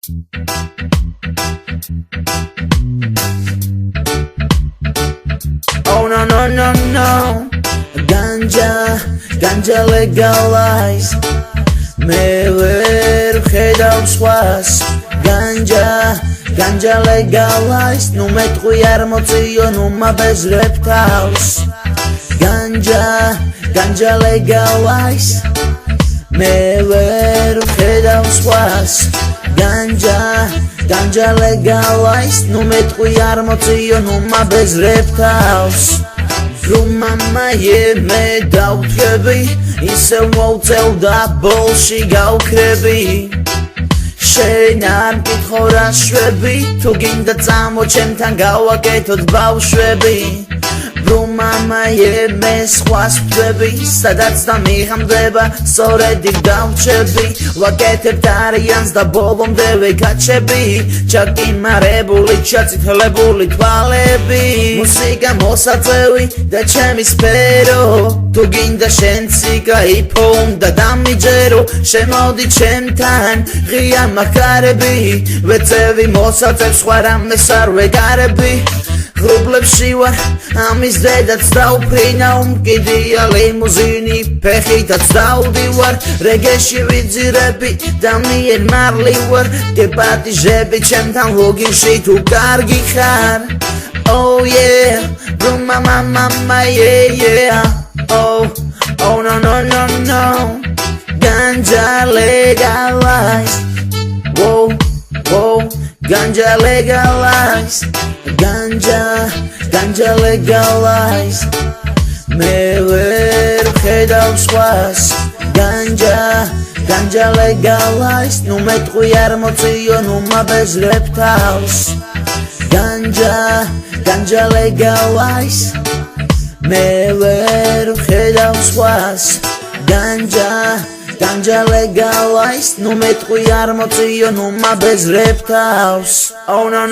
Oh no Ganja legalize Me ver ვხედავ სხვას Ganja legalize Nu მეტყვი არ მოწიო Nu მაბეზრებ თავს Ganja legalize Me ver ვხედავ სხვას Ganja legalize Nu მეტყვი არ მოწიო Nu მაბეზრებ თავს Rumamaye me დავთრები ისევ მოვწევ და ბოლში გავქრები შენ არ მკითხო რა შვები თუ გინდა წამო ჩემთან გავაკეთოთ ბავშვები Rumamaye me სხვას ვთვები სადაც და მიღამდება სწორედ იქ დავჩები ვაკეთებ არიანს და ბოლომდე ვეკაჩები ჩაკიმარებული ჩაწითლებული თვალები მუსიკა მოსაწევი და ჩემი სფერო თუ გინდა შენ ციგაიფო უნდა დამიჯერო შემოდი ჩემთან ღია მახარები ვეწევი მოსაწევს სხვა რამეს არ ვეკარები ღრუბლებში ვარ ამის დედაც დავფრინა უმკიდია ლიმუზინი ფეხითაც დავდივარ რეგეში ვიძირები და მიერ მარლი ვარ გეპატიჟები ჩემთან ლოგინში თუ კარგი ხარ Oh yeah Rumamama yeah Oh no Ganja legalize Whoa Ganja legalize Ganja legalize Me ver ვხედავ სხვას Ganja legalize Nu მეტყვი არ მოწიო Nu მაბეზრებ თავს Ganja legalize Me ver ვხედავ სხვას Ganja legalize Nu მეტყვი არ მოწიო Nu მაბეზრებ თავს Oh no